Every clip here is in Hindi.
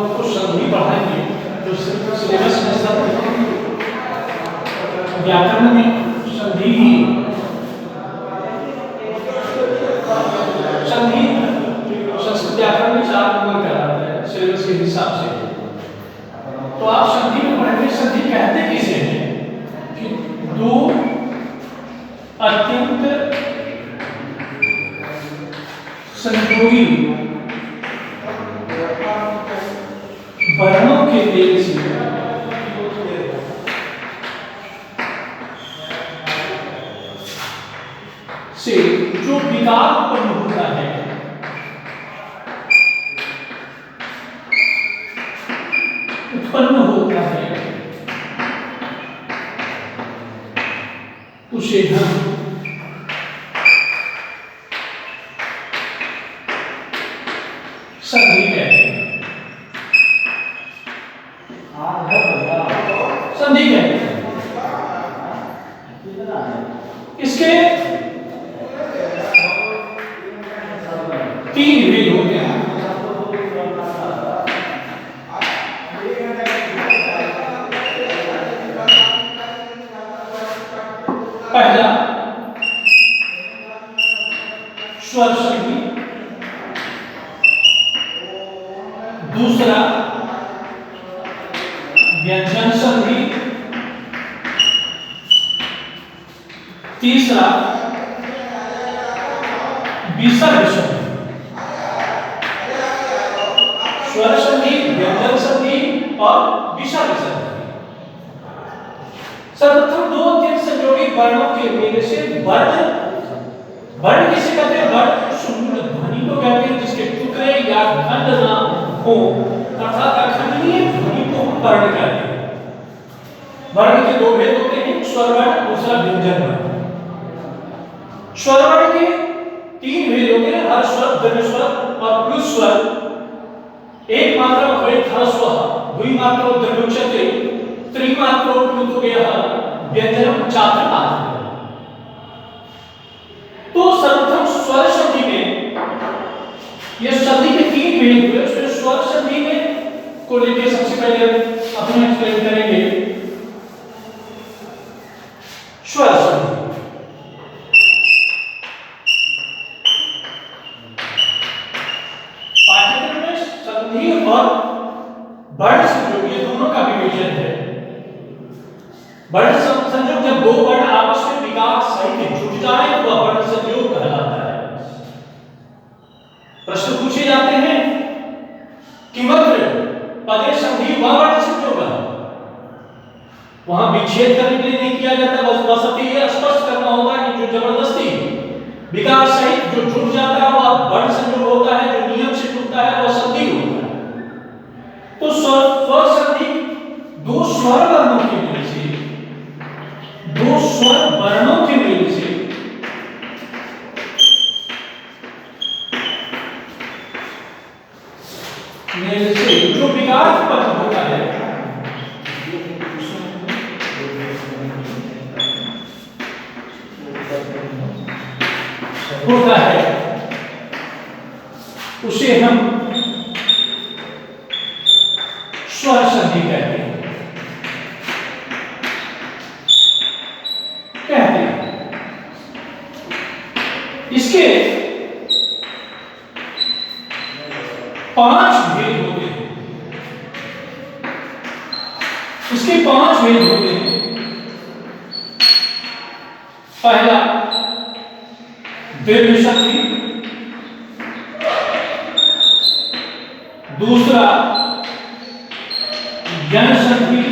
आपको संधि पढ़ाएंगे तो सिलेबस में सब व्याकरण में संधि ही संधि संस्कृत व्याकरण में 4 नंबर का आता है सिलेबस के हिसाब से। तो आप संधि में पढ़ेंगे संधि कहते किसे हैं कि दो अत्यंत संयोगी वर्णों के मेल से जो विकार उत्पन्न होता है उसे हम संधि कहते हैं। संधि कहते हैं। इसके 3 भेद होते हैं। पहला स्वर संधि, दूसरा व्यंजन संधि, तीसरा विसर्ग संधि। स्वर संधि, व्यंजन संधि और विसर्ग संधि। सर्वप्रथम 2 अत्यंत संयोगी वर्णों के मेल से वर्ण किसे कहते हैं? वर्ण शून्य ध्वनि को कहते हैं जिसके टुकड़े या खंड ना हो अर्थात अखंडनीय ध्वनि को हम वर्ण कहते हैं। वर्ण के 2 भेद होते हैं, स्वर वर्ण, दूसरा व्यंजन वर्ण। स्वर वर्ण के 3 भेद होते हैं, हर स्वर, ध्वनि स्वर और प्लुत स्वर। एक मात्रा भवेत् ह्रस्वः, द्विमात्रो ध्वनिउच्यते, त्रिमात्रो प्लुतोभयः, व्यंजनम चातुर्मात्र। तो सर्वप्रथम स्वर संधि में ये संधि के 3 भेद हुए। उसमें स्वर संधि में को लेकर सबसे पहले अपने एक्सप्लेन करेंगे स्वर संधि। पाठ्यक्रम में संधि और वर्ण संयोग ये दोनों का विवेचन है। वर्ण संयोग जब 2 वर्ण आपस में विकार सहित जुड़ जाए तो वह वर्ण संयोग कहलाता है। प्रश्न पूछे जाते हैं किमत्र पदे संधि व वर्ण संयोग। वहां विच्छेद करने के लिए नहीं किया जाता, बस ये स्पष्ट करना होगा कि जो जबरदस्ती विकार सहित जो जुड़ जाता है वह वर्ण संयोग होता है, जो नियम से जुड़ता है वह संधि होता है। तो स्वर संधि 2 स्वर वर्णों के मेल से, 2 स्वर वर्णों के मेल से जो विकार उत्पन्न होता है उसे हम स्वर संधि कहते हैं। इसके 5 भेद होते हैं। इसके 5 भेद होते हैं। पहला दीर्घ संधि, दूसरा यण संधि,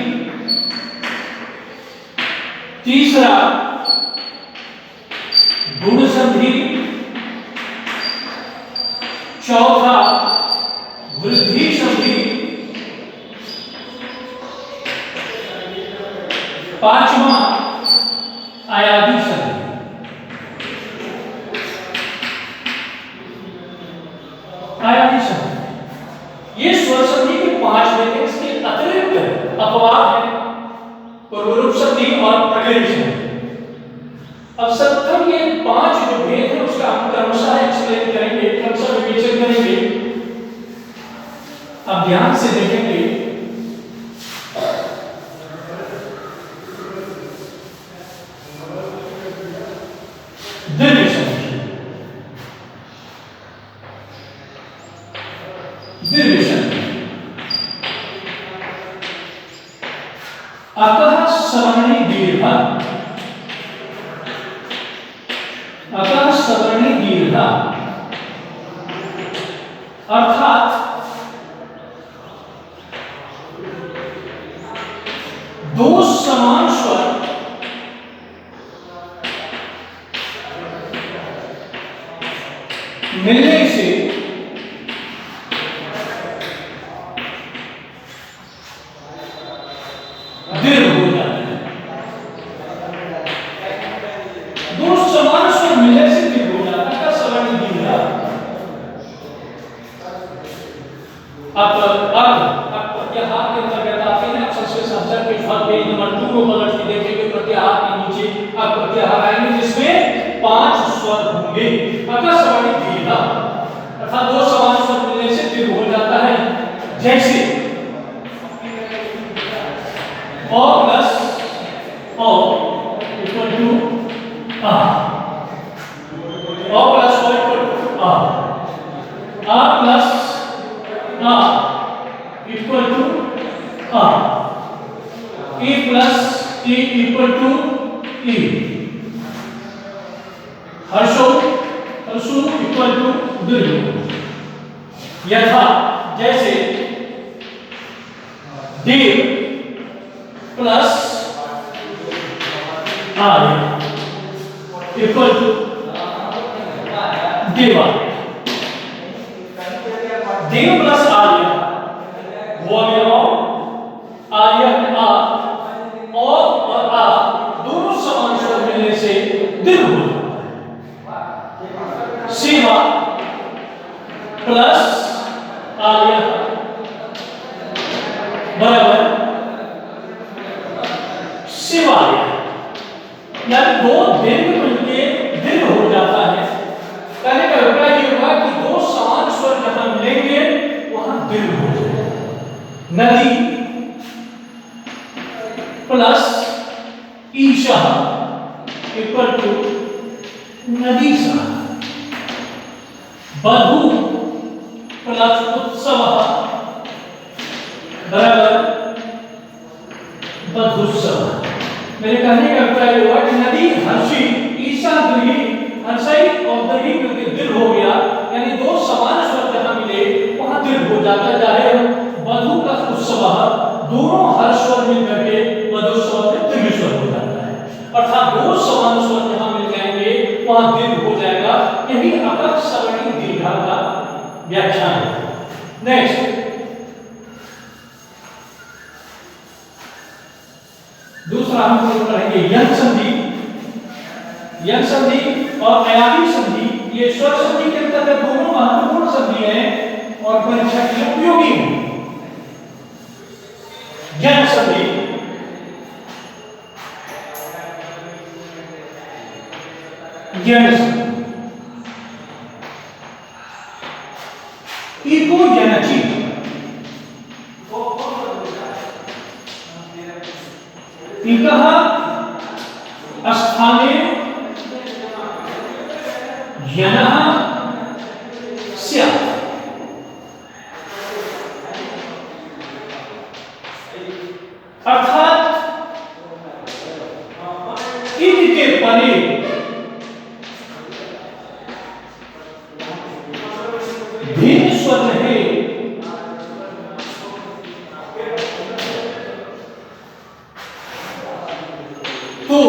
तीसरा गुण संधि, चौथा वृद्धि संधि, 5वां आयादी संधि। आयादी संधि ये स्वर संधि के 5 भेद हैं। इसके अतिरिक्त अपवाद है पूर्वरूप संधि और प्रगति संधि। अब सर्वप्रथम ये 5 जो भेद हैं उसका हम क्रमशः एक्सप्लेन करेंगे, क्रमशः विवेचन करेंगे। अब ध्यान से देखेंगे, दीर्घ संधि, दीर्घ संधि, अतः सवर्णी दीर्घ, अतः सवर्णी दीर्घ अर्थात दो समान स्वर मिलने से दीर्घ हो जाता है। दो समान स्वर मिलने से दीर्घ हो जाता है। सवर्णी दीर्घ। अब प्रत्याहार के अंतर्गत आते हैं। अब संस्कृत संस्कृत के भाग पेज नंबर 2 को पलट के देखेंगे। प्रत्याहार के नीचे अब प्रत्याहार आएंगे जिसमें 5 स्वर होंगे। अतः सवर्णी दीर्घ अर्थात दो समान स्वर मिलने से दीर्घ हो जाता है। जैसे ओ प्लस ओ इक्वल टू आ, ओ प्लस ओ इक्वल टू आ प्लस आ इक्वल टू आ, ए प्लस ए इक्वल टू ए, हर्षो हर्षु इक्वल टू दीर्घ। यथा जैसे देव प्लस आर्य इक्वल टू देवा। देव प्लस आर्य वो आर्य आ और आ दोनों समान स्वर मिलने से दीर्घ हो जाता है। शिवा प्लस आर्य बराबर शिवाय, यानी दो दीर्घ मिलके दीर्घ हो जाता है। कहने का अभिप्राय ये हुआ कि दो समान स्वर जहां मिलेंगे वहां दीर्घ हो जाएगा। नदी प्लस ईशा इक्वल टू नदीशा। बधू प्लस उत्सव बराबर बधुत्सव। मेरे कहने का अभिप्राय हुआ कि नदी हर्षी ईशा दीर्घी हर्षई और दीर्घी मिलकर दीर्घ हो गया, यानी दो समान स्वर जहां मिले वहां दीर्घ हो जाता है। बधु प्लस उत्सव दोनों हर्ष स्वर मिल करके बधुत्सव में दीर्घ स्वर हो जाता है। अर्थात दो समान स्वर जहां मिल जाएंगे वहां दीर्घ हो जाएगा। यही अतः सवर्णी दीर्घ का व्याख्यान है। नेक्स्ट दूसरा हम लोग पढ़ेंगे यंग संधि। यंग संधि और अयामी संधि ये स्वर संधि के अंतर्गत दोनों महत्वपूर्ण संधि हैं और परीक्षा के लिए उपयोगी हैं। यंग संधि यंग संधि इको यनची इकः स्थाने यनः स्यात्। अर्थात इनके परे भिन्न स्वर रहे तो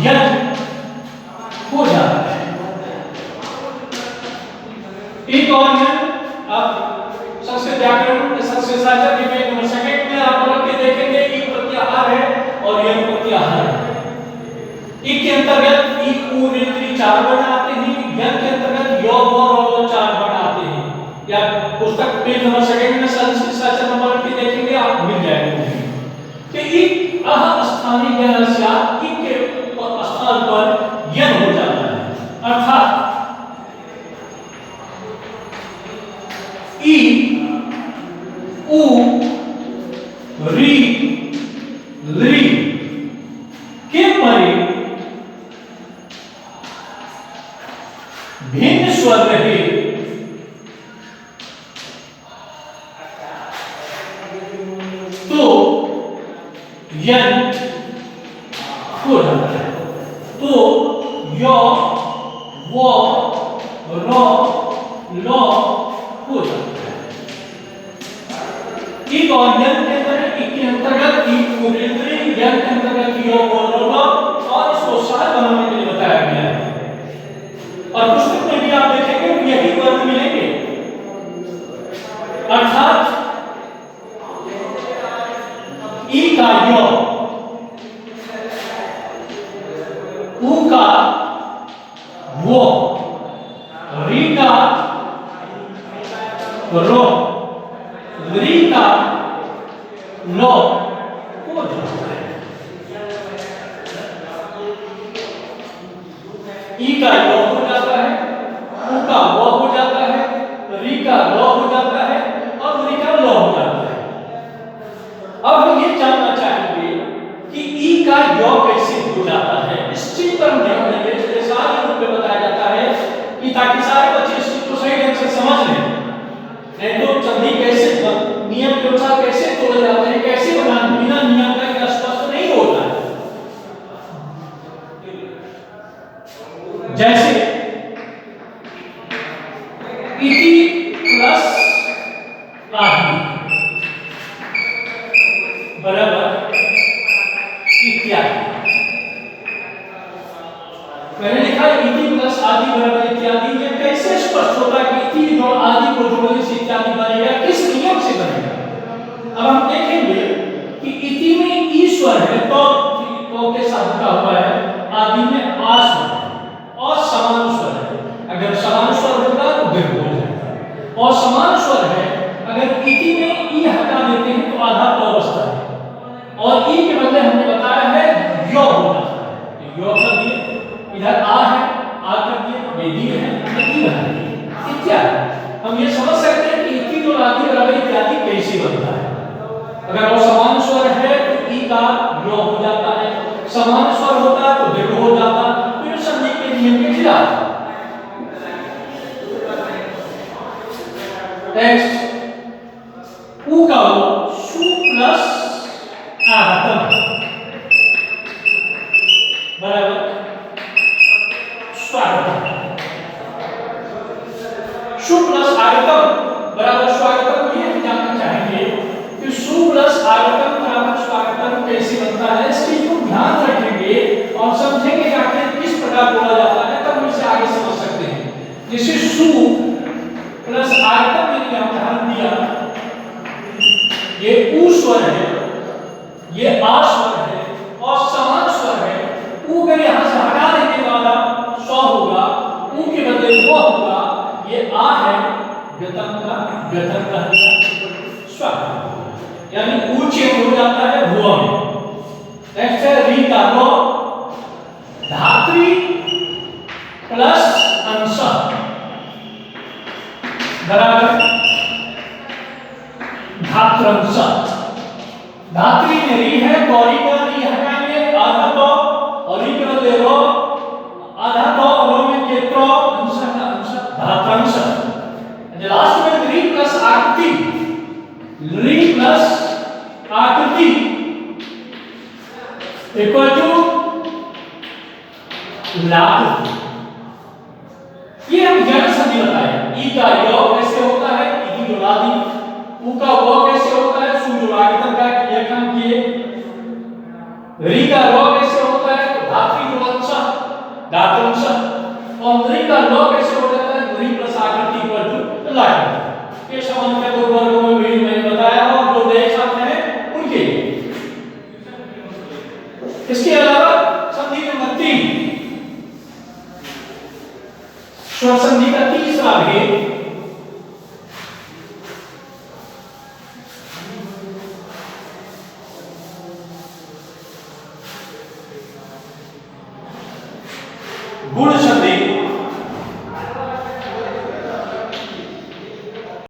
यन हो जाता है। एक और यन आप संस्कृत व्याकरण संस्कृत साहित्य विवेक नंबर सेकंड में आप लोग के देखेंगे ई प्रत्याहार है और यन प्रत्याहार है। ई के अंतर्गत ई उ ऋ 4 वर्ण आते हैं, यन के अंतर्गत य व र 4 वर्ण आते हैं। या पुस्तक पेज नंबर सेकंड में संस्कृत साहित्य नंबर के देखेंगे आप मिल जाएंगे। कि ई अह स्थानीय यनस्या ई के स्थान पर यन हो जाता है। अर्थात ई उ री ली के परे भिन्न स्वर रहे तो यन हो जाता है। तो य व र ल हो जाता है। एक और यन के अंदर एक के अंतर्गत एक उरेंद्री यन के अंतर्गत य व र ल और इसको सार बनाने के लिए बताया गया है। और पुस्तक में भी आप देखेंगे कि यही वर्ण मिलेंगे, अर्थात ई का य, उ का वो, री का रो, री का लो हो जाता है। ई का लो हो जाता है, उ का वो हो जाता है, री का लो हो जाता है और री का लो हो जाता है। अब हम ये जानना चाहेंगे कि ई का यो कैसे हो जाता है। इस चीज पर हम ध्यान देंगे, जैसे सारे रूप में बताया जाता है कि ताकि सारे बच्चे इस चीज को सही ढंग से समझ लें। नहीं तो संधि कैसे नियम के अनुसार कैसे तोड़े जाते हैं, कैसे बनाना, बिना नियम का यह स्पष्ट नहीं होता है। जैसे इति प्लस आदि बराबर इत्यादि। मैंने लिखा इति प्लस आदि बराबर इत्यादि। ये कैसे स्पष्ट होता है कि इति और आदि को जोड़ने से इत्यादि बनेगा, किस नियम से बनेगा। अब हम देखेंगे कि इति में ई स्वर है तो के साथ का हुआ है, आदि में आ स्वर है और समान स्वर है। अगर समान स्वर होगा तो दीर्घ हो जाएगा, और समान स्वर है अगर इति में ई हटा देते हैं तो आधा तो बचता है, और ई के बदले हमने बताया है यो हो जाता है। यो कर दिए, इधर आ है, आ कर दिए, वेदी है, इति बना दिए इत्यादि। हम ये समझ सकते हैं कि इति और आदि बराबर इत्यादि कैसे बनता है। अगर वो समान स्वर है तो ई का यो हो जाता है, समान स्वर होता है तो दीर्घ हो जाता है। तो ये संधि के नियम के खिलाफ। नेक्स्ट उ का वो सु प्लस आगतम बराबर स्वागतम। सु प्लस आगतम बराबर स्वागतम। ये हम जानना चाहेंगे कि सु प्लस आगतम बराबर स्वागतम कैसे बनता है। इस चीज को ध्यान रखेंगे और समझेंगे कि आखिर किस प्रकार बोला जाता है, तब हम इसे आगे समझ सकते हैं। जैसे सु प्लस आगतम में हम ध्यान दिया, ये उ स्वर है, ये आ स्वर है और समान स्वर है। उ को यहां से हटा देने के बाद स्व होगा, उ के बदले वो होगा। ये आ है, गतम का गतम कह दिया, स्व यानी उ चेंज हो जाता है वो में। नेक्स्ट है री का रो, धात्री प्लस अंश बराबर धात्रंश। धात्री में री है, गौरी का री हटाएंगे, आधा तो और री के बदले रो, आधा तो रो में के तो अंश का अंश धात्रंश। लास्ट में री प्लस आकृति, री प्लस आकृति इक्वल टू लाकृति। ये हम जड़ संधि बताए। ई का य कैसे होता है, इति जोड़ा दी। उ का व कैसे होता है, सु जोड़ा आगतम का ये काम किए। री का रो कैसे होता है, तो धात्री जोड़ा अंश धात्रंश। और री का लो कैसे हो जाता है, री प्लस आकृति इक्वल टू लाकृति। ये समान का दो वर्ग